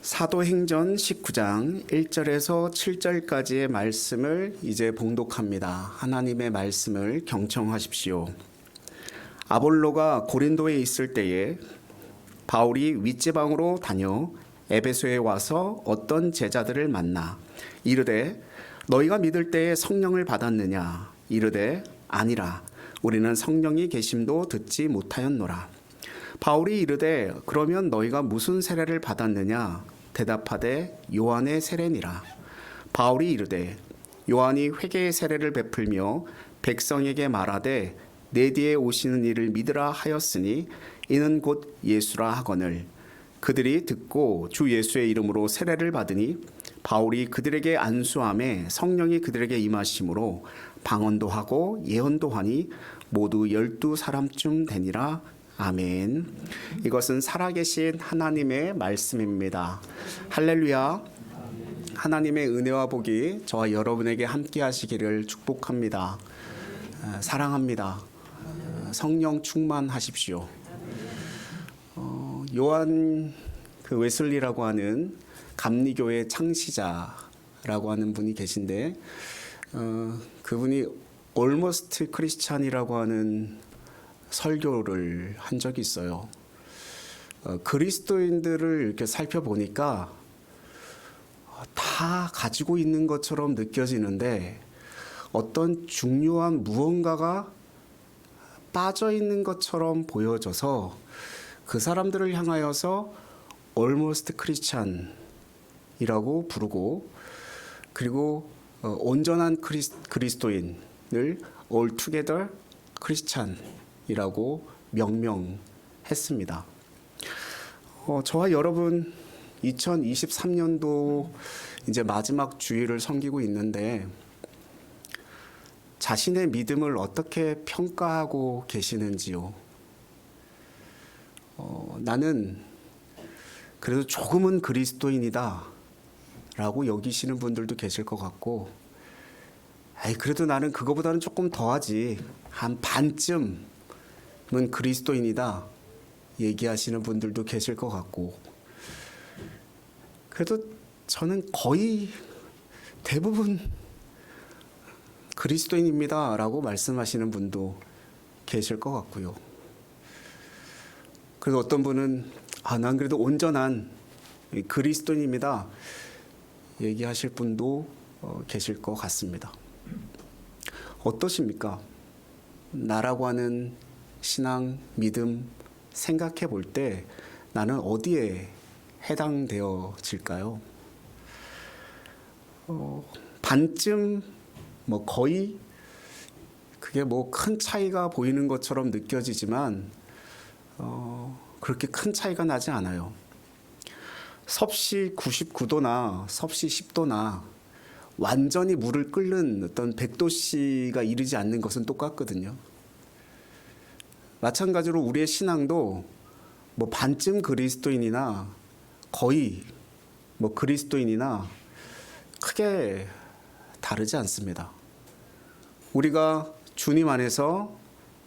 사도행전 19장 1절에서 7절까지의 말씀을 이제 봉독합니다. 하나님의 말씀을 경청하십시오. 아볼로가 고린도에 있을 때에 바울이 윗지방으로 다녀 에베소에 와서 어떤 제자들을 만나 이르되 너희가 믿을 때에 성령을 받았느냐? 이르되 아니라 우리는 성령이 계심도 듣지 못하였노라. 바울이 이르되 그러면 너희가 무슨 세례를 받았느냐? 대답하되 요한의 세례니라. 바울이 이르되 요한이 회개의 세례를 베풀며 백성에게 말하되 내 뒤에 오시는 이를 믿으라 하였으니 이는 곧 예수라 하거늘 그들이 듣고 주 예수의 이름으로 세례를 받으니 바울이 그들에게 안수함에 성령이 그들에게 임하심으로 방언도 하고 예언도 하니 모두 12사람쯤 되니라. 아멘. 이것은 살아계신 하나님의 말씀입니다. 할렐루야. 하나님의 은혜와 복이 저와 여러분에게 함께 하시기를 축복합니다. 사랑합니다. 성령 충만하십시오. 요한 웨슬리라고 하는 감리교의 창시자라고 하는 분이 계신데 그분이 Almost Christian이라고 하는 설교를 한 적이 있어요. 그리스도인들을 이렇게 살펴보니까 다 가지고 있는 것처럼 느껴지는데 어떤 중요한 무언가가 빠져 있는 것처럼 보여져서 그 사람들을 향하여서 Almost Christian이라고 부르고 그리고 온전한 그리스도인을 Altogether Christian 이라고 명명했습니다. 저와 여러분 2023년도 이제 마지막 주일을 섬기고 있는데 자신의 믿음을 어떻게 평가하고 계시는지요? 나는 그래도 조금은 그리스도인이다 라고 여기시는 분들도 계실 것 같고 그래도 나는 그거보다는 조금 더하지 한 반쯤 는 그리스도인이다 얘기하시는 분들도 계실 것 같고 그래도 저는 거의 대부분 그리스도인입니다 라고 말씀하시는 분도 계실 것 같고요. 그래서 어떤 분은 난 그래도 온전한 그리스도인입니다 얘기하실 분도 계실 것 같습니다. 어떠십니까? 나라고 하는 신앙, 믿음 생각해 볼 때 나는 어디에 해당되어질까요? 반쯤 거의 그게 큰 차이가 보이는 것처럼 느껴지지만 그렇게 큰 차이가 나지 않아요. 섭씨 99도나 섭씨 10도나 완전히 물을 끓는 어떤 100도씨가 이르지 않는 것은 똑같거든요. 마찬가지로 우리의 신앙도 반쯤 그리스도인이나 거의 그리스도인이나 크게 다르지 않습니다. 우리가 주님 안에서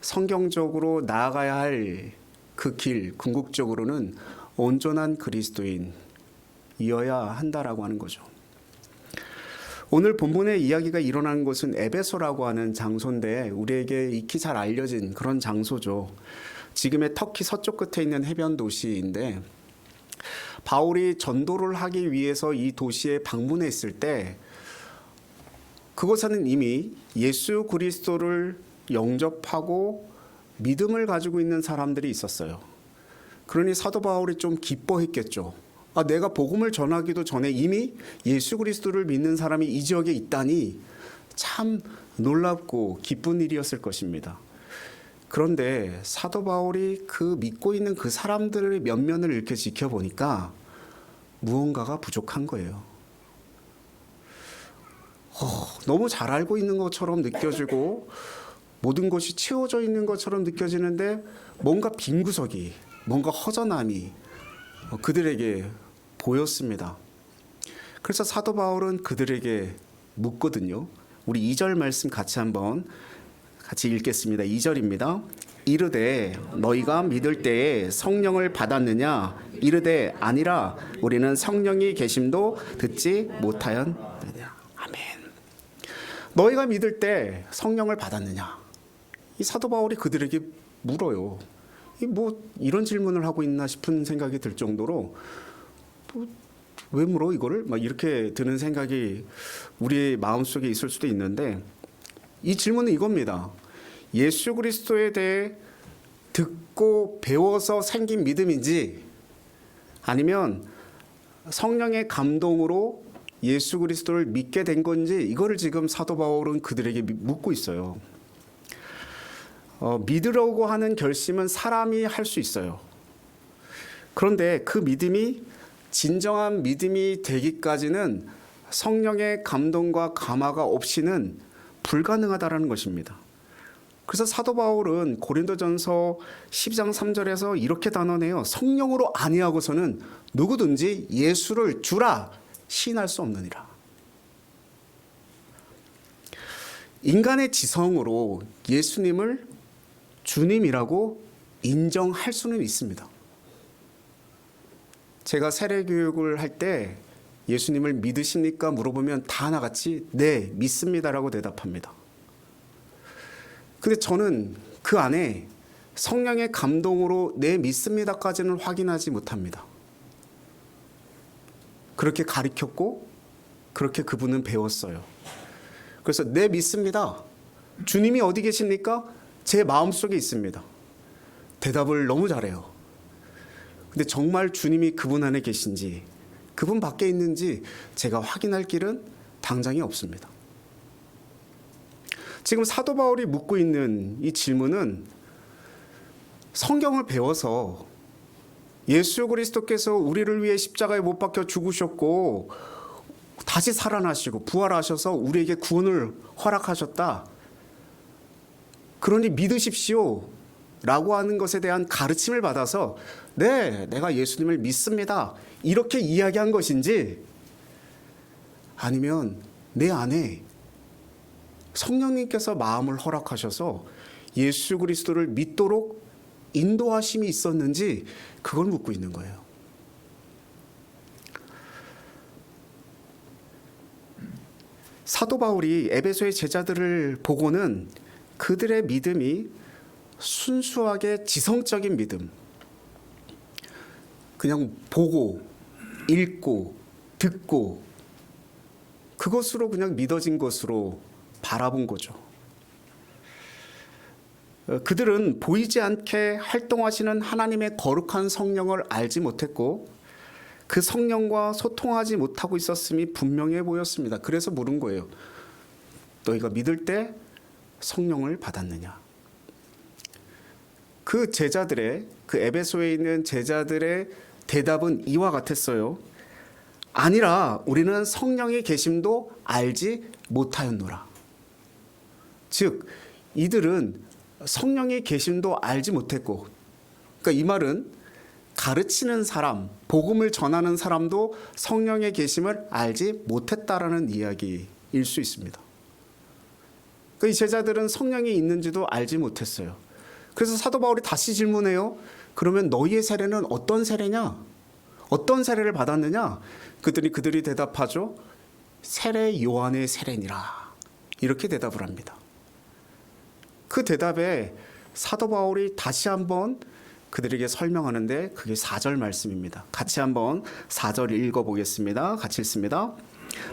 성경적으로 나아가야 할 그 길, 궁극적으로는 온전한 그리스도인이어야 한다라고 하는 거죠. 오늘 본문의 이야기가 일어나는 곳은 에베소라고 하는 장소인데 우리에게 익히 잘 알려진 그런 장소죠. 지금의 터키 서쪽 끝에 있는 해변 도시인데 바울이 전도를 하기 위해서 이 도시에 방문했을 때 그곳에는 이미 예수 그리스도를 영접하고 믿음을 가지고 있는 사람들이 있었어요. 그러니 사도 바울이 좀 기뻐했겠죠. 내가 복음을 전하기도 전에 이미 예수 그리스도를 믿는 사람이 이 지역에 있다니 참 놀랍고 기쁜 일이었을 것입니다. 그런데 사도 바울이 그 믿고 있는 그 사람들의 면면을 이렇게 지켜보니까 무언가가 부족한 거예요. 너무 잘 알고 있는 것처럼 느껴지고 모든 것이 채워져 있는 것처럼 느껴지는데 뭔가 빈 구석이, 뭔가 허전함이 그들에게 보였습니다. 그래서 사도 바울은 그들에게 묻거든요. 우리 2절 말씀 같이 읽겠습니다. 2절입니다. 이르되 너희가 믿을 때에 성령을 받았느냐 이르되 아니라 우리는 성령이 계심도 듣지 못하였느냐. 아멘. 너희가 믿을 때 성령을 받았느냐. 이 사도 바울이 그들에게 물어요. 이런 질문을 하고 있나 싶은 생각이 들 정도로 왜 물어 이거를? 막 이렇게 드는 생각이 우리 마음속에 있을 수도 있는데 이 질문은 이겁니다. 예수 그리스도에 대해 듣고 배워서 생긴 믿음인지 아니면 성령의 감동으로 예수 그리스도를 믿게 된 건지 이거를 지금 사도 바울은 그들에게 묻고 있어요. 믿으려고 하는 결심은 사람이 할 수 있어요. 그런데 그 믿음이 진정한 믿음이 되기까지는 성령의 감동과 감화가 없이는 불가능하다라는 것입니다. 그래서 사도 바울은 고린도전서 10장 3절에서 이렇게 단언해요. 성령으로 아니하고서는 누구든지 예수를 주라 시인할 수 없느니라. 인간의 지성으로 예수님을 주님이라고 인정할 수는 있습니다. 제가 세례교육을 할 때 예수님을 믿으십니까? 물어보면 다 하나같이 네, 믿습니다라고 대답합니다. 근데 저는 그 안에 성령의 감동으로 네, 믿습니다까지는 확인하지 못합니다. 그렇게 가르쳤고 그렇게 그분은 배웠어요. 그래서 네, 믿습니다. 주님이 어디 계십니까? 제 마음속에 있습니다. 대답을 너무 잘해요. 근데 정말 주님이 그분 안에 계신지 그분 밖에 있는지 제가 확인할 길은 당장에 없습니다. 지금 사도 바울이 묻고 있는 이 질문은 성경을 배워서 예수 그리스도께서 우리를 위해 십자가에 못 박혀 죽으셨고 다시 살아나시고 부활하셔서 우리에게 구원을 허락하셨다. 그러니 믿으십시오 라고 하는 것에 대한 가르침을 받아서 네, 내가 예수님을 믿습니다 이렇게 이야기한 것인지 아니면 내 안에 성령님께서 마음을 허락하셔서 예수 그리스도를 믿도록 인도하심이 있었는지 그걸 묻고 있는 거예요. 사도 바울이 에베소의 제자들을 보고는 그들의 믿음이 순수하게 지성적인 믿음, 그냥 보고 읽고 듣고 그것으로 그냥 믿어진 것으로 바라본 거죠. 그들은 보이지 않게 활동하시는 하나님의 거룩한 성령을 알지 못했고 그 성령과 소통하지 못하고 있었음이 분명해 보였습니다. 그래서 물은 거예요. 너희가 믿을 때 성령을 받았느냐? 그 제자들의, 그 에베소에 있는 제자들의 대답은 이와 같았어요. 아니라 우리는 성령의 계심도 알지 못하였노라. 즉 이들은 성령의 계심도 알지 못했고, 그러니까 이 말은 가르치는 사람, 복음을 전하는 사람도 성령의 계심을 알지 못했다라는 이야기일 수 있습니다. 그러니까 이 제자들은 성령이 있는지도 알지 못했어요. 그래서 사도 바울이 다시 질문해요. 그러면 너희의 세례는 어떤 세례냐? 어떤 세례를 받았느냐? 그들이 대답하죠. 세례 요한의 세례니라. 이렇게 대답을 합니다. 그 대답에 사도 바울이 다시 한번 그들에게 설명하는데 그게 4절 말씀입니다. 같이 한번 4절 읽어보겠습니다. 같이 읽습니다.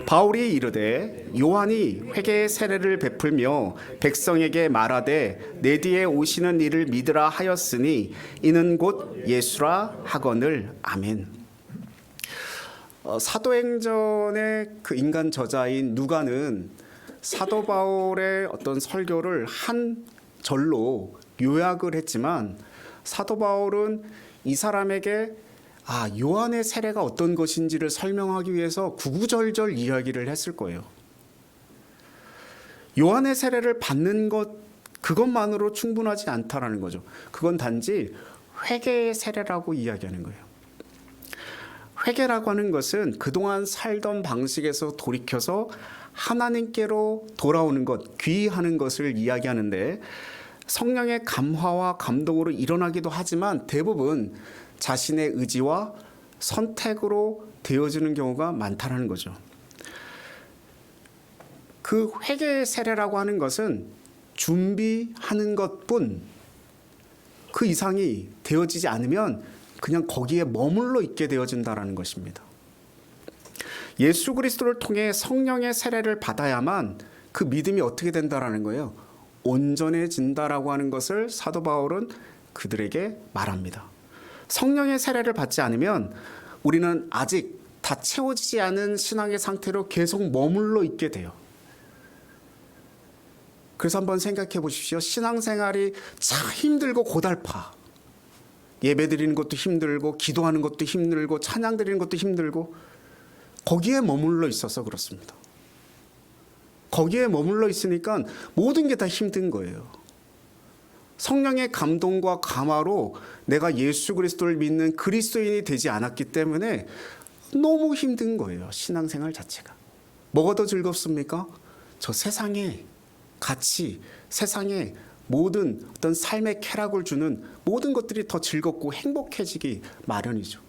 바울이 이르되 요한이 회개의 세례를 베풀며 백성에게 말하되 내 뒤에 오시는 이를 믿으라 하였으니 이는 곧 예수라 하거늘. 아멘. 사도행전의 그 인간 저자인 누가는 사도 바울의 어떤 설교를 한 절로 요약을 했지만 사도 바울은 이 사람에게 요한의 세례가 어떤 것인지를 설명하기 위해서 구구절절 이야기를 했을 거예요. 요한의 세례를 받는 것 그것만으로 충분하지 않다라는 거죠. 그건 단지 회개의 세례라고 이야기하는 거예요. 회개라고 하는 것은 그동안 살던 방식에서 돌이켜서 하나님께로 돌아오는 것, 귀의하는 것을 이야기하는데 성령의 감화와 감동으로 일어나기도 하지만 대부분 자신의 의지와 선택으로 되어지는 경우가 많다는 거죠. 그 회개 세례라고 하는 것은 준비하는 것뿐 그 이상이 되어지지 않으면 그냥 거기에 머물러 있게 되어진다는 것입니다. 예수 그리스도를 통해 성령의 세례를 받아야만 그 믿음이 어떻게 된다라는 거예요. 온전해진다라고 하는 것을 사도 바울은 그들에게 말합니다. 성령의 세례를 받지 않으면 우리는 아직 다 채워지지 않은 신앙의 상태로 계속 머물러 있게 돼요. 그래서 한번 생각해 보십시오. 신앙생활이 참 힘들고 고달파. 예배 드리는 것도 힘들고 기도하는 것도 힘들고 찬양 드리는 것도 힘들고 거기에 머물러 있어서 그렇습니다. 거기에 머물러 있으니까 모든 게 다 힘든 거예요. 성령의 감동과 감화로 내가 예수 그리스도를 믿는 그리스도인이 되지 않았기 때문에 너무 힘든 거예요. 신앙생활 자체가. 뭐가 더 즐겁습니까? 저 세상에 가치, 세상에 모든 어떤 삶의 쾌락을 주는 모든 것들이 더 즐겁고 행복해지기 마련이죠.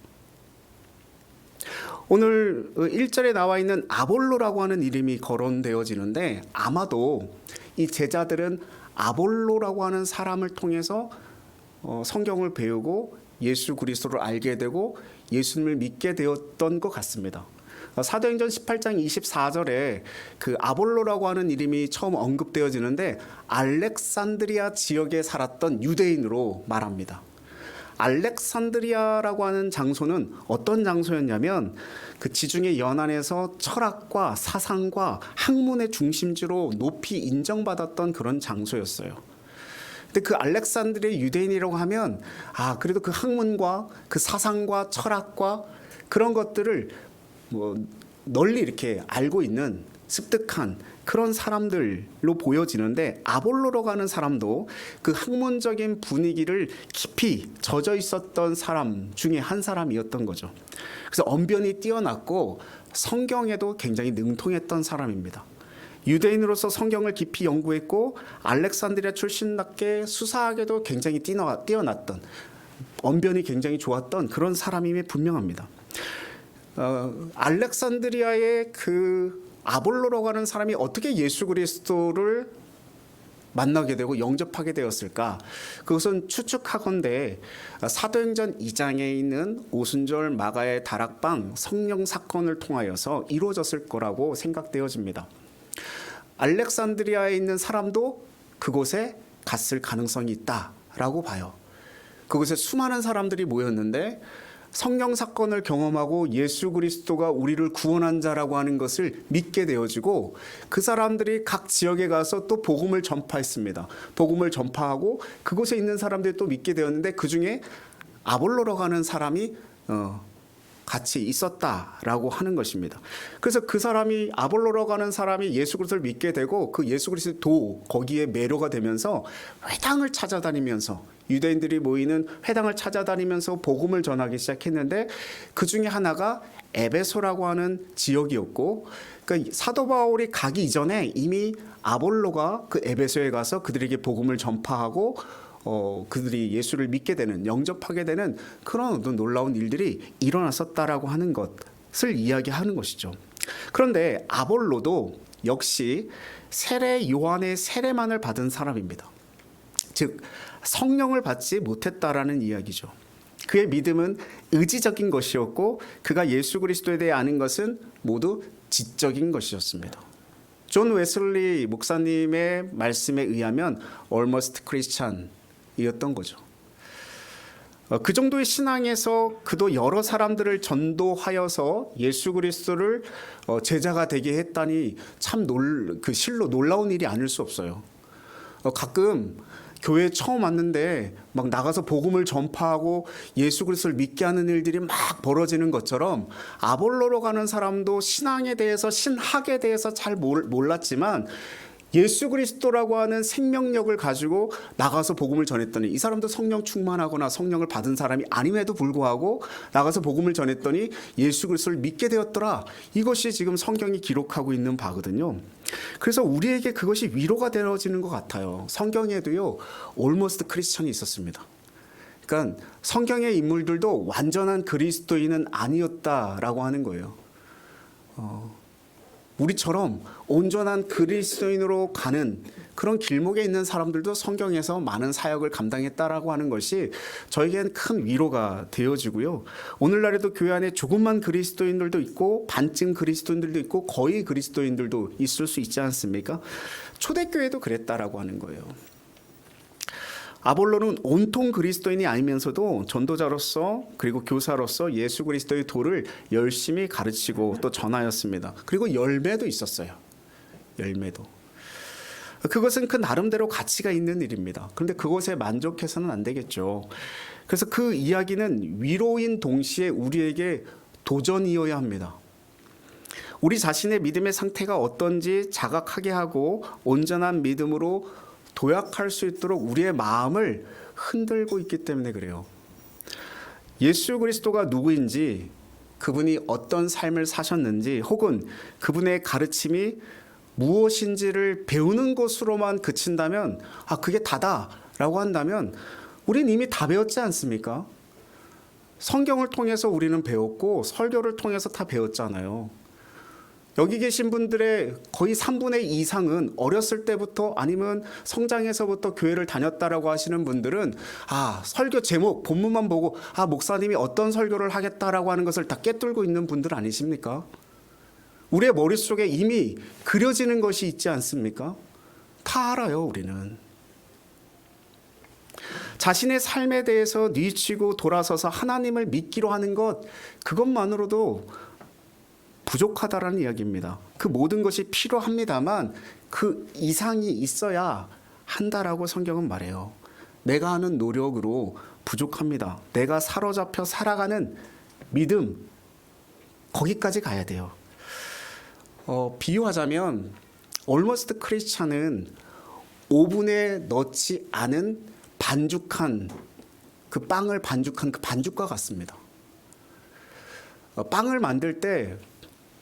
오늘 1절에 나와 있는 아볼로라고 하는 이름이 거론되어지는데 아마도 이 제자들은 아볼로라고 하는 사람을 통해서 성경을 배우고 예수 그리스도를 알게 되고 예수님을 믿게 되었던 것 같습니다. 사도행전 18장 24절에 그 아볼로라고 하는 이름이 처음 언급되어지는데 알렉산드리아 지역에 살았던 유대인으로 말합니다. 알렉산드리아라고 하는 장소는 어떤 장소였냐면 그 지중해 연안에서 철학과 사상과 학문의 중심지로 높이 인정받았던 그런 장소였어요. 근데 그 알렉산드리아 유대인이라고 하면 그래도 그 학문과 그 사상과 철학과 그런 것들을 널리 이렇게 알고 있는 습득한 그런 사람들로 보여지는데 아볼로라고 하는 사람도 그 학문적인 분위기를 깊이 젖어 있었던 사람 중에 한 사람이었던 거죠. 그래서 언변이 뛰어났고 성경에도 굉장히 능통했던 사람입니다. 유대인으로서 성경을 깊이 연구했고 알렉산드리아 출신답게 수사학에도 굉장히 뛰어났던 언변이 굉장히 좋았던 그런 사람임이 분명합니다. 알렉산드리아의 그 아볼로라고 하는 사람이 어떻게 예수 그리스도를 만나게 되고 영접하게 되었을까? 그것은 추측하건대 사도행전 2장에 있는 오순절 마가의 다락방 성령 사건을 통하여서 이루어졌을 거라고 생각되어집니다. 알렉산드리아에 있는 사람도 그곳에 갔을 가능성이 있다라고 봐요. 그곳에 수많은 사람들이 모였는데 성령 사건을 경험하고 예수 그리스도가 우리를 구원한 자라고 하는 것을 믿게 되어지고 그 사람들이 각 지역에 가서 또 복음을 전파했습니다. 복음을 전파하고 그곳에 있는 사람들이 또 믿게 되었는데 그중에 아볼로라고 하는 사람이 같이 있었다라고 하는 것입니다. 그래서 그 사람이 아볼로라고 하는 사람이 예수 그리스도를 믿게 되고 그 예수 그리스도 거기에 매료가 되면서 회당을 찾아다니면서 유대인들이 모이는 회당을 찾아다니면서 복음을 전하기 시작했는데 그 중에 하나가 에베소라고 하는 지역이었고 그러니까 사도 바울이 가기 이전에 이미 아볼로가 그 에베소에 가서 그들에게 복음을 전파하고 그들이 예수를 믿게 되는 영접하게 되는 그런 어떤 놀라운 일들이 일어났었다라고 하는 것을 이야기하는 것이죠. 그런데 아볼로도 역시 세례 요한의 세례만을 받은 사람입니다. 즉 성령을 받지 못했다라는 이야기죠. 그의 믿음은 의지적인 것이었고 그가 예수 그리스도에 대해 아는 것은 모두 지적인 것이었습니다. 존 웨슬리 목사님의 말씀에 의하면 almost Christian이었던 거죠. 그 정도의 신앙에서 그도 여러 사람들을 전도하여서 예수 그리스도를 제자가 되게 했다니 참 그 실로 놀라운 일이 아닐 수 없어요. 가끔 교회에 처음 왔는데 막 나가서 복음을 전파하고 예수 그리스도를 믿게 하는 일들이 막 벌어지는 것처럼 아볼로로 가는 사람도 신앙에 대해서 신학에 대해서 잘 몰랐지만 예수 그리스도라고 하는 생명력을 가지고 나가서 복음을 전했더니 이 사람도 성령 충만하거나 성령을 받은 사람이 아님에도 불구하고 나가서 복음을 전했더니 예수 그리스도를 믿게 되었더라. 이것이 지금 성경이 기록하고 있는 바거든요. 그래서 우리에게 그것이 위로가 되어지는 것 같아요. 성경에도요, almost 크리스천이 있었습니다. 그러니까 성경의 인물들도 완전한 그리스도인은 아니었다라고 하는 거예요. 우리처럼 온전한 그리스도인으로 가는 그런 길목에 있는 사람들도 성경에서 많은 사역을 감당했다라고 하는 것이 저에겐 큰 위로가 되어지고요. 오늘날에도 교회 안에 조금만 그리스도인들도 있고 반쯤 그리스도인들도 있고 거의 그리스도인들도 있을 수 있지 않습니까? 초대교회도 그랬다라고 하는 거예요. 아볼로는 온통 그리스도인이 아니면서도 전도자로서 그리고 교사로서 예수 그리스도의 도를 열심히 가르치고 또 전하였습니다. 그리고 열매도 있었어요. 열매도. 그것은 그 나름대로 가치가 있는 일입니다. 그런데 그것에 만족해서는 안 되겠죠. 그래서 그 이야기는 위로인 동시에 우리에게 도전이어야 합니다. 우리 자신의 믿음의 상태가 어떤지 자각하게 하고 온전한 믿음으로 도약할 수 있도록 우리의 마음을 흔들고 있기 때문에 그래요. 예수 그리스도가 누구인지, 그분이 어떤 삶을 사셨는지, 혹은 그분의 가르침이 무엇인지를 배우는 것으로만 그친다면, 그게 다다라고 한다면 우리는 이미 다 배웠지 않습니까? 성경을 통해서 우리는 배웠고 설교를 통해서 다 배웠잖아요. 여기 계신 분들의 거의 3분의 2 이상은 어렸을 때부터 아니면 성장해서부터 교회를 다녔다라고 하시는 분들은 설교 제목 본문만 보고 목사님이 어떤 설교를 하겠다라고 하는 것을 다 꿰뚫고 있는 분들 아니십니까? 우리의 머릿속에 이미 그려지는 것이 있지 않습니까? 다 알아요, 우리는. 자신의 삶에 대해서 뉘치고 돌아서서 하나님을 믿기로 하는 것, 그것만으로도 부족하다라는 이야기입니다. 그 모든 것이 필요합니다만 그 이상이 있어야 한다라고 성경은 말해요. 내가 하는 노력으로 부족합니다. 내가 사로잡혀 살아가는 믿음, 거기까지 가야 돼요. 비유하자면 almost 크리스찬은 오븐에 넣지 않은 반죽한 그 빵을 반죽한 그 반죽과 같습니다. 빵을 만들 때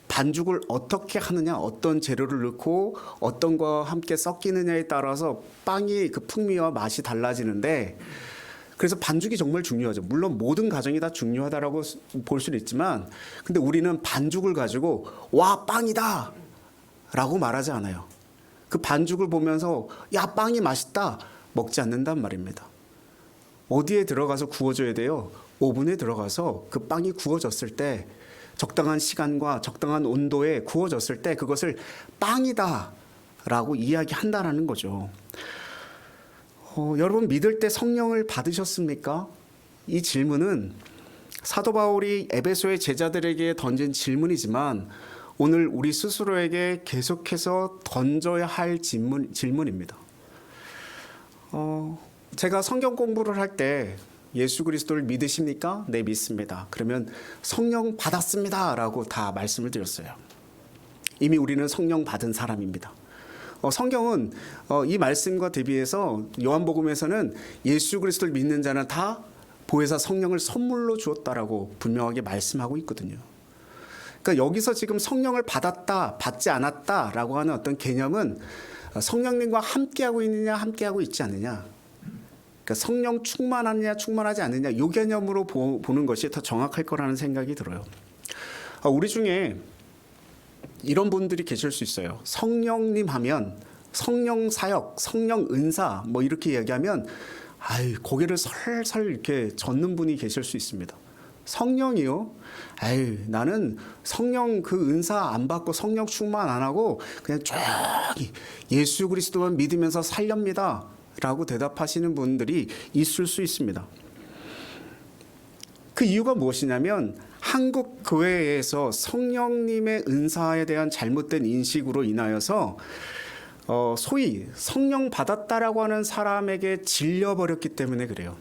반죽을 어떻게 하느냐, 어떤 재료를 넣고 어떤 거와 함께 섞이느냐에 따라서 빵이 그 풍미와 맛이 달라지는데, 그래서 반죽이 정말 중요하죠. 물론 모든 가정이 다 중요하다라고 볼 수는 있지만, 근데 우리는 반죽을 가지고 와, 빵이다 라고 말하지 않아요. 그 반죽을 보면서 야, 빵이 맛있다 먹지 않는단 말입니다. 어디에 들어가서 구워줘야 돼요? 오븐에 들어가서 그 빵이 구워졌을 때, 적당한 시간과 적당한 온도에 구워졌을 때 그것을 빵이다 라고 이야기한다라는 거죠. 여러분, 믿을 때 성령을 받으셨습니까? 이 질문은 사도 바울이 에베소의 제자들에게 던진 질문이지만 오늘 우리 스스로에게 계속해서 던져야 할 질문입니다. 제가 성경 공부를 할 때 예수 그리스도를 믿으십니까? 네, 믿습니다. 그러면 성령 받았습니다 라고 다 말씀을 드렸어요. 이미 우리는 성령 받은 사람입니다. 성경은 이 말씀과 대비해서 요한복음에서는 예수 그리스도를 믿는 자는 다 보혜사 성령을 선물로 주었다라고 분명하게 말씀하고 있거든요. 그러니까 여기서 지금 성령을 받았다, 받지 않았다라고 하는 어떤 개념은 성령님과 함께하고 있느냐, 함께하고 있지 않느냐, 그러니까 성령 충만하느냐 충만하지 않느냐, 이 개념으로 보는 것이 더 정확할 거라는 생각이 들어요. 우리 중에 이런 분들이 계실 수 있어요. 성령님 하면 성령 사역, 성령 은사 뭐 이렇게 얘기하면 고개를 설설 이렇게 젓는 분이 계실 수 있습니다. 성령이요? 나는 성령 그 은사 안 받고 성령 충만 안 하고 그냥 조용히 예수 그리스도만 믿으면서 살렵니다 라고 대답하시는 분들이 있을 수 있습니다. 그 이유가 무엇이냐면 한국 교회에서 성령님의 은사에 대한 잘못된 인식으로 인하여서 소위 성령 받았다라고 하는 사람에게 질려버렸기 때문에 그래요.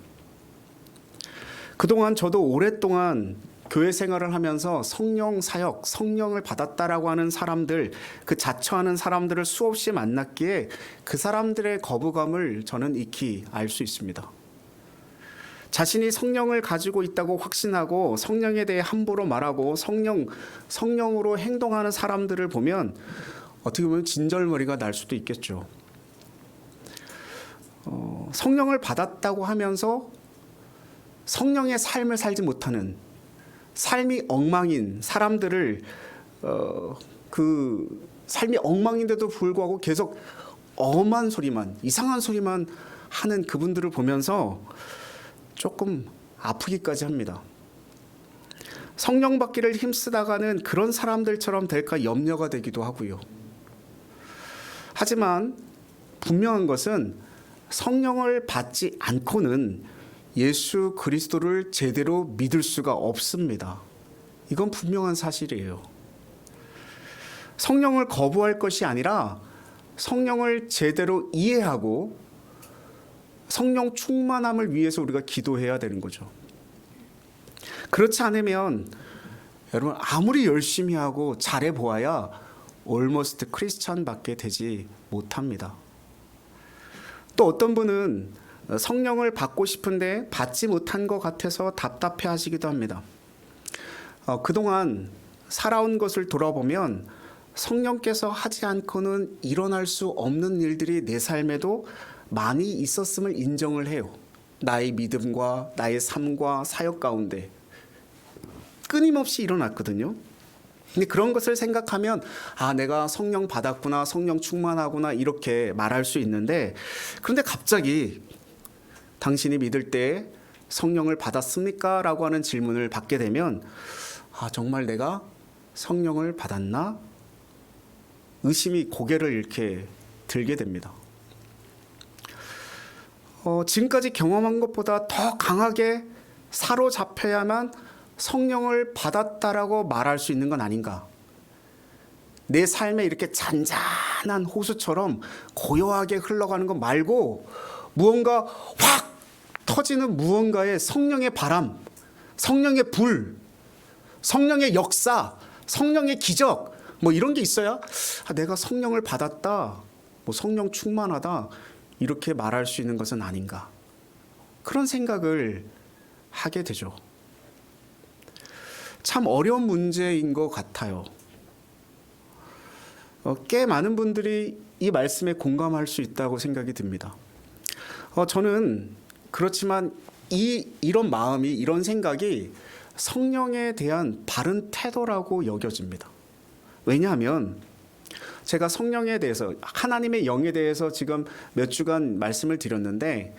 그동안 저도 오랫동안 교회 생활을 하면서 성령 사역, 성령을 받았다라고 하는 사람들, 그 자처하는 사람들을 수없이 만났기에 그 사람들의 거부감을 저는 익히 알 수 있습니다. 자신이 성령을 가지고 있다고 확신하고 성령에 대해 함부로 말하고 성령으로 행동하는 사람들을 보면 어떻게 보면 진절머리가 날 수도 있겠죠. 성령을 받았다고 하면서 성령의 삶을 살지 못하는, 삶이 엉망인 사람들을 그 삶이 엉망인데도 불구하고 계속 엄한 소리만, 이상한 소리만 하는 그분들을 보면서 조금 아프기까지 합니다. 성령 받기를 힘쓰다가는 그런 사람들처럼 될까 염려가 되기도 하고요. 하지만 분명한 것은 성령을 받지 않고는 예수 그리스도를 제대로 믿을 수가 없습니다. 이건 분명한 사실이에요. 성령을 거부할 것이 아니라 성령을 제대로 이해하고 성령 충만함을 위해서 우리가 기도해야 되는 거죠. 그렇지 않으면 여러분 아무리 열심히 하고 잘해 보아야 almost 크리스찬밖에 되지 못합니다. 또 어떤 분은 성령을 받고 싶은데 받지 못한 것 같아서 답답해 하시기도 합니다. 그동안 살아온 것을 돌아보면 성령께서 하지 않고는 일어날 수 없는 일들이 내 삶에도 많이 있었음을 인정을 해요. 나의 믿음과 나의 삶과 사역 가운데 끊임없이 일어났거든요. 근데 그런 것을 생각하면 내가 성령 받았구나, 성령 충만하구나 이렇게 말할 수 있는데, 그런데 갑자기 당신이 믿을 때 성령을 받았습니까? 라고 하는 질문을 받게 되면 정말 내가 성령을 받았나? 의심이 고개를 이렇게 들게 됩니다. 지금까지 경험한 것보다 더 강하게 사로잡혀야만 성령을 받았다라고 말할 수 있는 건 아닌가. 내 삶에 이렇게 잔잔한 호수처럼 고요하게 흘러가는 것 말고 무언가 확 터지는 무언가의 성령의 바람, 성령의 불, 성령의 역사, 성령의 기적 뭐 이런 게 있어야 내가 성령을 받았다, 성령 충만하다 이렇게 말할 수 있는 것은 아닌가. 그런 생각을 하게 되죠. 참 어려운 문제인 것 같아요. 꽤 많은 분들이 이 말씀에 공감할 수 있다고 생각이 듭니다. 저는 그렇지만 이런 마음이, 이런 생각이 성령에 대한 바른 태도라고 여겨집니다. 왜냐하면 제가 성령에 대해서, 하나님의 영에 대해서 지금 몇 주간 말씀을 드렸는데,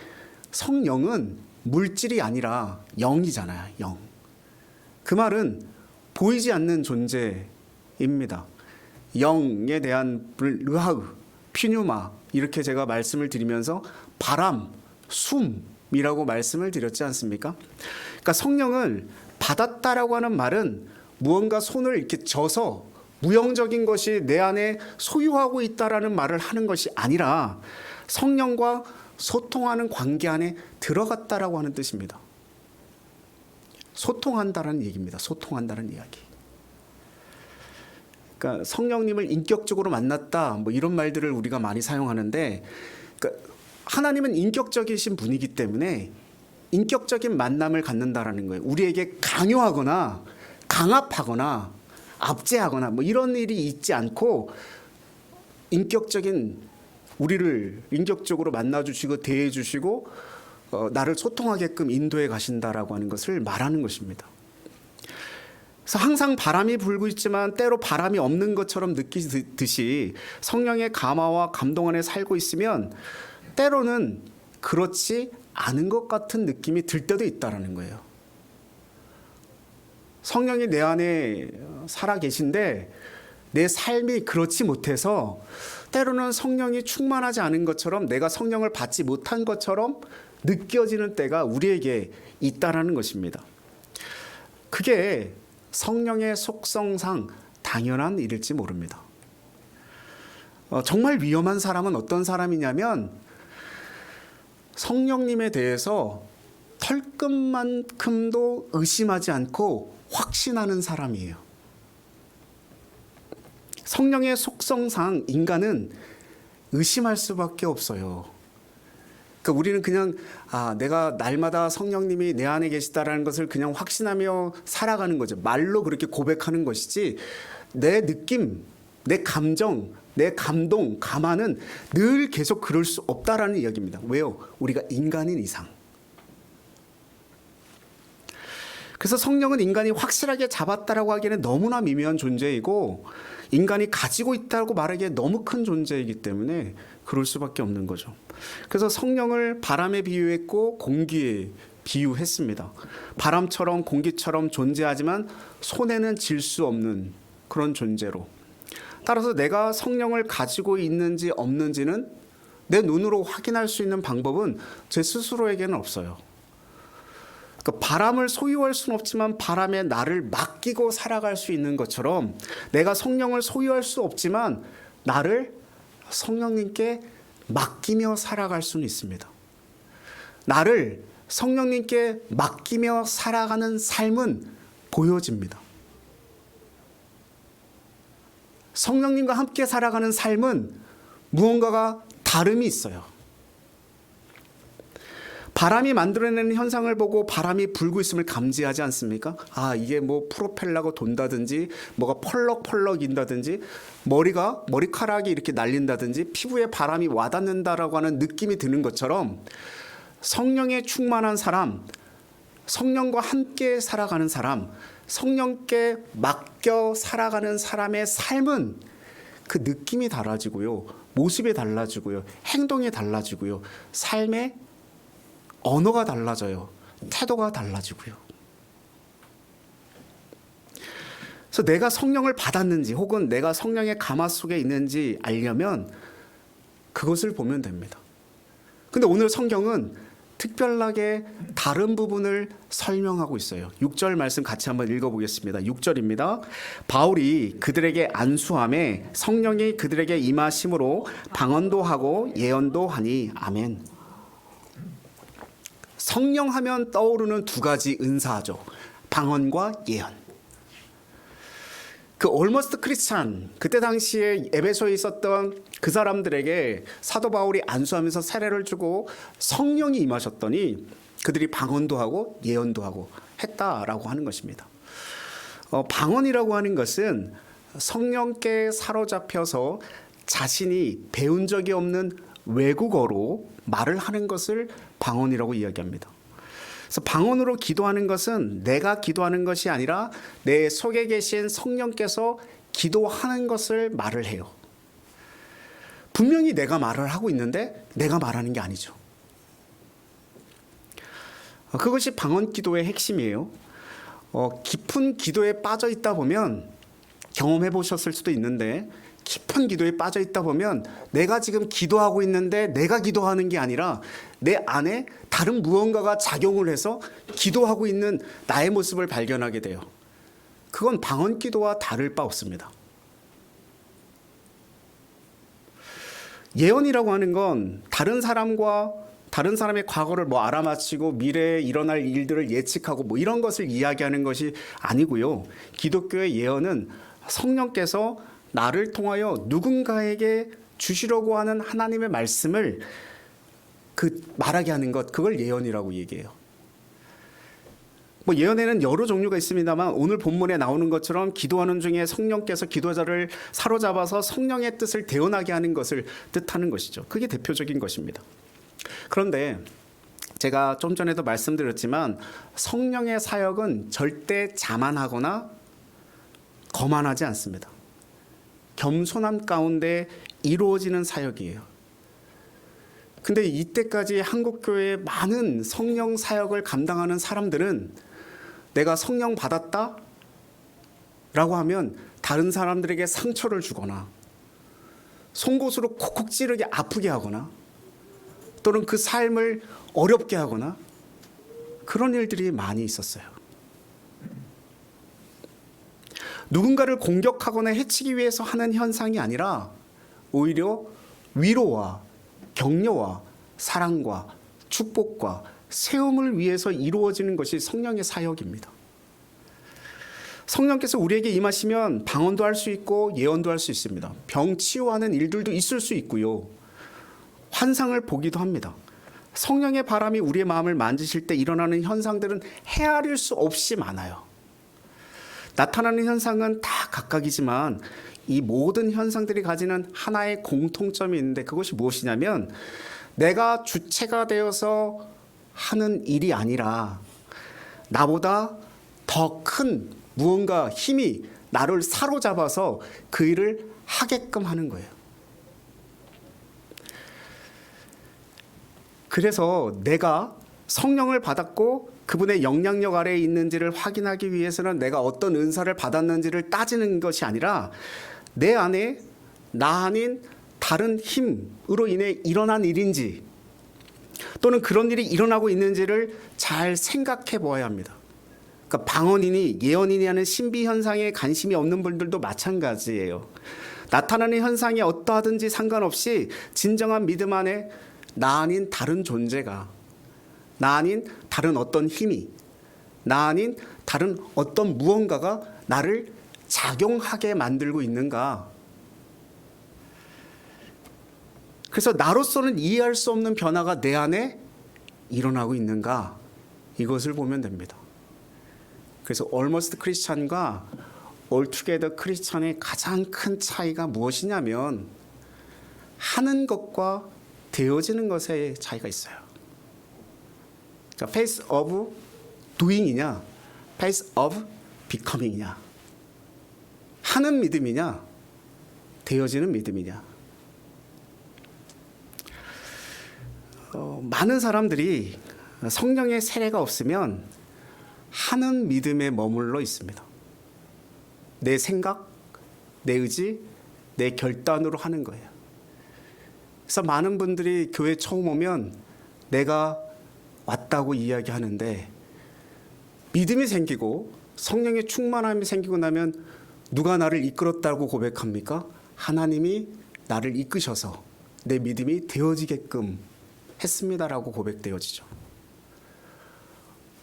성령은 물질이 아니라 영이잖아요. 영. 그 말은 보이지 않는 존재입니다. 영에 대한 르하우, 피뉴마 이렇게 제가 말씀을 드리면서 바람, 숨이라고 말씀을 드렸지 않습니까? 그러니까 성령을 받았다라고 하는 말은 무언가 손을 이렇게 져서 무형적인 것이 내 안에 소유하고 있다라는 말을 하는 것이 아니라 성령과 소통하는 관계 안에 들어갔다라고 하는 뜻입니다. 소통한다는 얘기입니다. 소통한다는 이야기. 그러니까 성령님을 인격적으로 만났다 이런 말들을 우리가 많이 사용하는데, 그러니까 하나님은 인격적이신 분이기 때문에 인격적인 만남을 갖는다라는 거예요. 우리에게 강요하거나 강압하거나 압제하거나 이런 일이 있지 않고 인격적인 우리를 인격적으로 만나주시고 대해주시고 나를 소통하게끔 인도해 가신다라고 하는 것을 말하는 것입니다. 그래서 항상 바람이 불고 있지만 때로 바람이 없는 것처럼 느끼듯이 성령의 감화와 감동 안에 살고 있으면 때로는 그렇지 않은 것 같은 느낌이 들 때도 있다라는 거예요. 성령이 내 안에 살아 계신데 내 삶이 그렇지 못해서 때로는 성령이 충만하지 않은 것처럼, 내가 성령을 받지 못한 것처럼 느껴지는 때가 우리에게 있다라는 것입니다. 그게 성령의 속성상 당연한 일일지 모릅니다. 정말 위험한 사람은 어떤 사람이냐면 성령님에 대해서 털끝만큼도 의심하지 않고 확신하는 사람이에요. 성령의 속성상 인간은 의심할 수밖에 없어요. 그러니까 우리는 그냥 내가 날마다 성령님이 내 안에 계시다라는 것을 그냥 확신하며 살아가는 거죠. 말로 그렇게 고백하는 것이지 내 느낌, 내 감정, 내 감동, 감화는 늘 계속 그럴 수 없다라는 이야기입니다. 왜요? 우리가 인간인 이상. 그래서 성령은 인간이 확실하게 잡았다라고 하기에는 너무나 미묘한 존재이고 인간이 가지고 있다고 말하기에 너무 큰 존재이기 때문에 그럴 수밖에 없는 거죠. 그래서 성령을 바람에 비유했고 공기에 비유했습니다. 바람처럼 공기처럼 존재하지만 손에는 쥘 수 없는 그런 존재로. 따라서 내가 성령을 가지고 있는지 없는지는 내 눈으로 확인할 수 있는 방법은 제 스스로에게는 없어요. 그러니까 바람을 소유할 수는 없지만 바람에 나를 맡기고 살아갈 수 있는 것처럼 내가 성령을 소유할 수 없지만 나를 성령님께 맡기며 살아갈 수는 있습니다. 나를 성령님께 맡기며 살아가는 삶은 보여집니다. 성령님과 함께 살아가는 삶은 무언가가 다름이 있어요. 바람이 만들어내는 현상을 보고 바람이 불고 있음을 감지하지 않습니까? 이게 뭐 프로펠러가 돈다든지 뭐가 펄럭펄럭 인다든지 머리카락이 이렇게 날린다든지 피부에 바람이 와닿는다라고 하는 느낌이 드는 것처럼 성령에 충만한 사람, 성령과 함께 살아가는 사람, 성령께 맡겨 살아가는 사람의 삶은 그 느낌이 달라지고요. 모습이 달라지고요. 행동이 달라지고요. 삶의 언어가 달라져요. 태도가 달라지고요. 그래서 내가 성령을 받았는지 혹은 내가 성령의 감화 속에 있는지 알려면 그것을 보면 됩니다. 근데 오늘 성경은 특별하게 다른 부분을 설명하고 있어요. 6절 말씀 같이 한번 읽어보겠습니다. 6절입니다. 바울이 그들에게 안수함에 성령이 그들에게 임하심으로 방언도 하고 예언도 하니 아멘. 성령 하면 떠오르는 두 가지 은사죠. 방언과 예언. 그 almost Christian, 그때 당시에 에베소에 있었던 그 사람들에게 사도 바울이 안수하면서 세례를 주고 성령이 임하셨더니 그들이 방언도 하고 예언도 하고 했다라고 하는 것입니다. 방언이라고 하는 것은 성령께 사로잡혀서 자신이 배운 적이 없는 외국어로 말을 하는 것을 방언이라고 이야기합니다. 그래서 방언으로 기도하는 것은 내가 기도하는 것이 아니라 내 속에 계신 성령께서 기도하는 것을 말을 해요. 분명히 내가 말을 하고 있는데 내가 말하는 게 아니죠. 그것이 방언 기도의 핵심이에요. 깊은 기도에 빠져 있다 보면 경험해 보셨을 수도 있는데 깊은 기도에 빠져 있다 보면 내가 지금 기도하고 있는데 내가 기도하는 게 아니라 내 안에 다른 무언가가 작용을 해서 기도하고 있는 나의 모습을 발견하게 돼요. 그건 방언 기도와 다를 바 없습니다. 예언이라고 하는 건 다른 사람의 과거를 알아맞히고 미래에 일어날 일들을 예측하고 이런 것을 이야기하는 것이 아니고요. 기독교의 예언은 성령께서 나를 통하여 누군가에게 주시려고 하는 하나님의 말씀을 말하게 하는 것, 그걸 예언이라고 얘기해요. 예언에는 여러 종류가 있습니다만 오늘 본문에 나오는 것처럼 기도하는 중에 성령께서 기도자를 사로잡아서 성령의 뜻을 대언하게 하는 것을 뜻하는 것이죠. 그게 대표적인 것입니다. 그런데 제가 좀 전에도 말씀드렸지만 성령의 사역은 절대 자만하거나 거만하지 않습니다. 겸손함 가운데 이루어지는 사역이에요. 근데 이때까지 한국교회의 많은 성령 사역을 감당하는 사람들은 내가 성령 받았다? 라고 하면 다른 사람들에게 상처를 주거나 송곳으로 콕콕 찌르게 아프게 하거나 또는 그 삶을 어렵게 하거나 그런 일들이 많이 있었어요. 누군가를 공격하거나 해치기 위해서 하는 현상이 아니라 오히려 위로와 격려와 사랑과 축복과 세움을 위해서 이루어지는 것이 성령의 사역입니다. 성령께서 우리에게 임하시면 방언도 할 수 있고 예언도 할 수 있습니다. 병 치유하는 일들도 있을 수 있고요. 환상을 보기도 합니다. 성령의 바람이 우리의 마음을 만지실 때 일어나는 현상들은 헤아릴 수 없이 많아요. 나타나는 현상은 다 각각이지만 이 모든 현상들이 가지는 하나의 공통점이 있는데 그것이 무엇이냐면 내가 주체가 되어서 하는 일이 아니라 나보다 더 큰 무언가 힘이 나를 사로잡아서 그 일을 하게끔 하는 거예요. 그래서 내가 성령을 받았고 그분의 영향력 아래에 있는지를 확인하기 위해서는 내가 어떤 은사를 받았는지를 따지는 것이 아니라 내 안에 나 아닌 다른 힘으로 인해 일어난 일인지 또는 그런 일이 일어나고 있는지를 잘 생각해 보아야 합니다. 그러니까 방언이니 예언이니 하는 신비 현상에 관심이 없는 분들도 마찬가지예요. 나타나는 현상이 어떠하든지 상관없이 진정한 믿음 안에 나 아닌 다른 존재가, 나 아닌 다른 어떤 힘이, 나 아닌 다른 어떤 무언가가 나를 작용하게 만들고 있는가. 그래서 나로서는 이해할 수 없는 변화가 내 안에 일어나고 있는가. 이것을 보면 됩니다. 그래서 Almost Christian과 Altogether Christian의 가장 큰 차이가 무엇이냐면 하는 것과 되어지는 것의 차이가 있어요. 그러니까 Faith of Doing이냐 Faith of Becoming이냐, 하는 믿음이냐 되어지는 믿음이냐. 많은 사람들이 성령의 세례가 없으면 하는 믿음에 머물러 있습니다. 내 생각, 내 의지, 내 결단으로 하는 거예요. 그래서 많은 분들이 교회 처음 오면 내가 왔다고 이야기하는데 믿음이 생기고 성령의 충만함이 생기고 나면 누가 나를 이끌었다고 고백합니까? 하나님이 나를 이끄셔서 내 믿음이 되어지게끔 했습니다라고 고백되어지죠.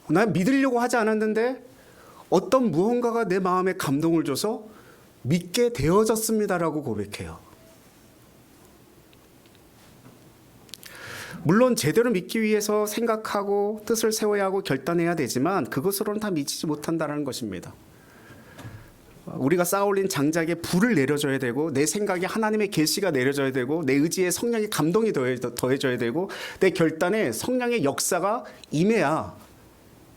난 믿으려고 하지 않았는데 어떤 무언가가 내 마음에 감동을 줘서 믿게 되어졌습니다라고 고백해요. 물론 제대로 믿기 위해서 생각하고 뜻을 세워야 하고 결단해야 되지만 그것으로는 다 미치지 못한다는 것입니다. 우리가 쌓아올린 장작에 불을 내려줘야 되고 내 생각에 하나님의 계시가 내려져야 되고 내 의지에 성령의 감동이 더해져야 되고 내 결단에 성령의 역사가 임해야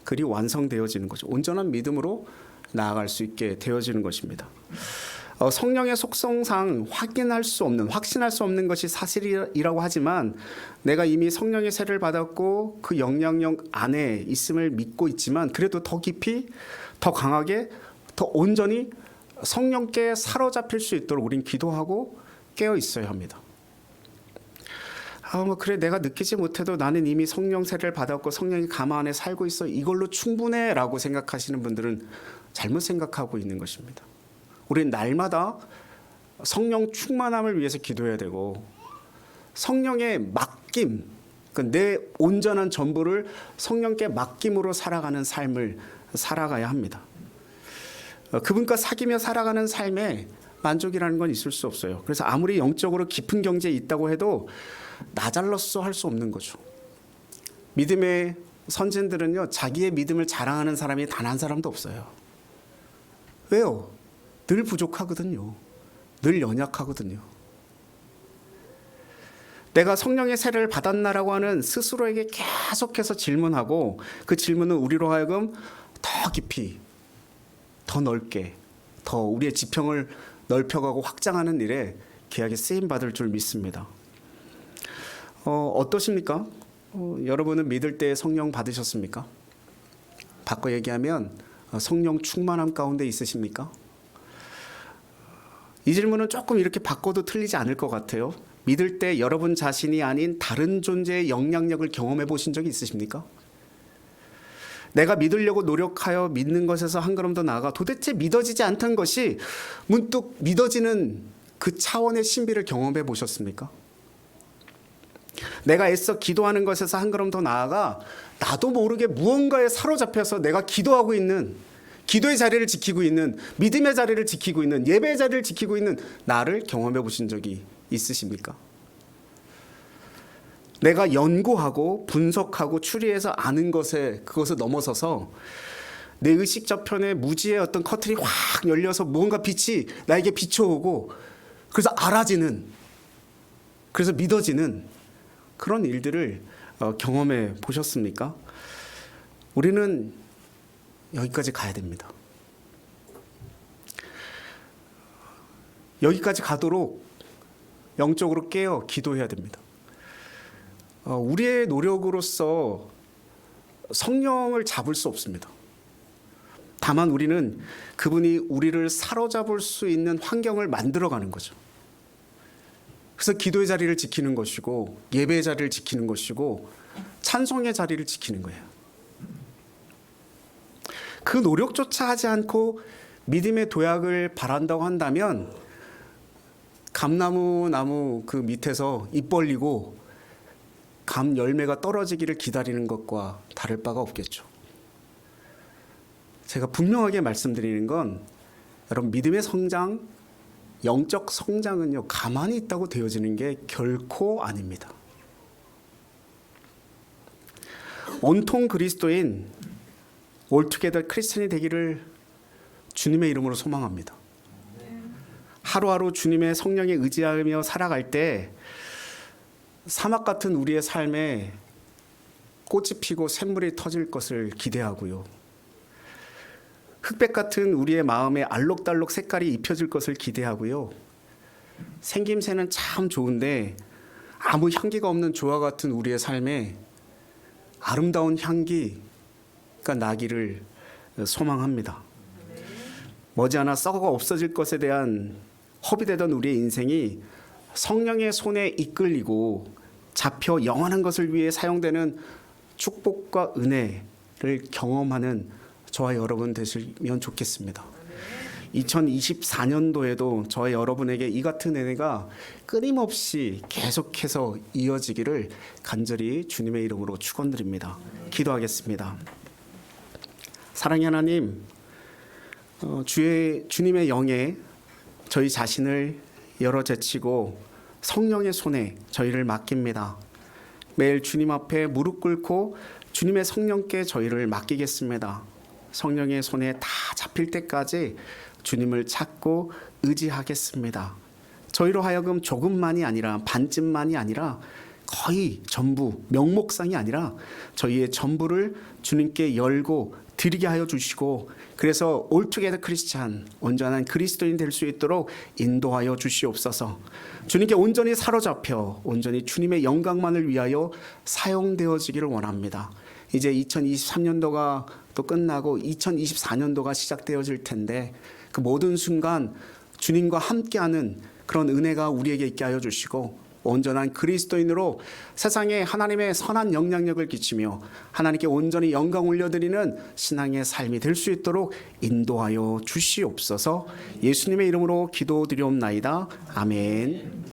글이 완성되어지는 거죠. 온전한 믿음으로 나아갈 수 있게 되어지는 것입니다. 성령의 속성상 확신할 수 없는 것이 사실이라고 하지만 내가 이미 성령의 세례를 받았고 그 영향력 안에 있음을 믿고 있지만 그래도 더 깊이, 더 강하게, 더 온전히 성령께 사로잡힐 수 있도록 우린 기도하고 깨어 있어야 합니다. 그래 내가 느끼지 못해도 나는 이미 성령 세례를 받았고 성령이 가마 안에 살고 있어 이걸로 충분해 라고 생각하시는 분들은 잘못 생각하고 있는 것입니다. 우리는 날마다 성령 충만함을 위해서 기도해야 되고 성령의 맡김, 그러니까 내 온전한 전부를 성령께 맡김으로 살아가는 삶을 살아가야 합니다. 그분과 사귀며 살아가는 삶에 만족이라는 건 있을 수 없어요. 그래서 아무리 영적으로 깊은 경지에 있다고 해도 나 잘로서 할 수 없는 거죠. 믿음의 선진들은요, 자기의 믿음을 자랑하는 사람이 단 한 사람도 없어요. 왜요? 늘 부족하거든요. 늘 연약하거든요. 내가 성령의 세례를 받았나라고 하는 스스로에게 계속해서 질문하고 그 질문은 우리로 하여금 더 깊이, 더 넓게, 더 우리의 지평을 넓혀가고 확장하는 일에 귀하게 쓰임받을 줄 믿습니다. 어떠십니까? 여러분은 믿을 때 성령 받으셨습니까? 바꿔 얘기하면 성령 충만함 가운데 있으십니까? 이 질문은 조금 이렇게 바꿔도 틀리지 않을 것 같아요. 믿을 때 여러분 자신이 아닌 다른 존재의 영향력을 경험해 보신 적이 있으십니까? 내가 믿으려고 노력하여 믿는 것에서 한 걸음 더 나아가 도대체 믿어지지 않던 것이 문득 믿어지는 그 차원의 신비를 경험해 보셨습니까? 내가 애써 기도하는 것에서 한 걸음 더 나아가 나도 모르게 무언가에 사로잡혀서 내가 기도하고 있는 기도의 자리를 지키고 있는, 믿음의 자리를 지키고 있는, 예배의 자리를 지키고 있는 나를 경험해 보신 적이 있으십니까? 내가 연구하고 분석하고 추리해서 아는 그것을 넘어서서 내 의식 저편에 무지의 어떤 커튼이 확 열려서 무언가 빛이 나에게 비춰오고 그래서 알아지는, 그래서 믿어지는 그런 일들을 경험해 보셨습니까? 우리는 여기까지 가야 됩니다. 여기까지 가도록 영적으로 깨어 기도해야 됩니다. 우리의 노력으로서 성령을 잡을 수 없습니다. 다만 우리는 그분이 우리를 사로잡을 수 있는 환경을 만들어가는 거죠. 그래서 기도의 자리를 지키는 것이고 예배의 자리를 지키는 것이고 찬송의 자리를 지키는 거예요. 그 노력조차 하지 않고 믿음의 도약을 바란다고 한다면 감나무 나무 그 밑에서 입 벌리고 감 열매가 떨어지기를 기다리는 것과 다를 바가 없겠죠. 제가 분명하게 말씀드리는 건 여러분, 믿음의 성장, 영적 성장은요, 가만히 있다고 되어지는 게 결코 아닙니다. 온통 그리스도인 올투게더 크리스천이 되기를 주님의 이름으로 소망합니다. 하루하루 주님의 성령에 의지하며 살아갈 때 사막 같은 우리의 삶에 꽃이 피고 샘물이 터질 것을 기대하고요. 흑백 같은 우리의 마음에 알록달록 색깔이 입혀질 것을 기대하고요. 생김새는 참 좋은데 아무 향기가 없는 조화 같은 우리의 삶에 아름다운 향기가 나기를 소망합니다. 머지않아 썩어 없어질 것에 대한 허비되던 우리의 인생이 성령의 손에 이끌리고 잡혀 영원한 것을 위해 사용되는 축복과 은혜를 경험하는 저와 여러분 되시면 좋겠습니다. 2024년도에도 저와 여러분에게 이 같은 은혜가 끊임없이 계속해서 이어지기를 간절히 주님의 이름으로 축원드립니다. 기도하겠습니다. 사랑의 하나님, 주님의 영에 저희 자신을 열어 제치고 성령의 손에 저희를 맡깁니다. 매일 주님 앞에 무릎 꿇고 주님의 성령께 저희를 맡기겠습니다. 성령의 손에 다 잡힐 때까지 주님을 찾고 의지하겠습니다. 저희로 하여금 조금만이 아니라 반쯤만이 아니라 거의 전부, 명목상이 아니라 저희의 전부를 주님께 열고 드리게 하여 주시고, 그래서 올투게더 크리스찬, 온전한 그리스도인 될 수 있도록 인도하여 주시옵소서. 주님께 온전히 사로잡혀 온전히 주님의 영광만을 위하여 사용되어지기를 원합니다. 이제 2023년도가 또 끝나고 2024년도가 시작되어질 텐데 그 모든 순간 주님과 함께하는 그런 은혜가 우리에게 있게 하여 주시고, 온전한 그리스도인으로 세상에 하나님의 선한 영향력을 끼치며 하나님께 온전히 영광 올려드리는 신앙의 삶이 될 수 있도록 인도하여 주시옵소서. 예수님의 이름으로 기도드리옵나이다. 아멘.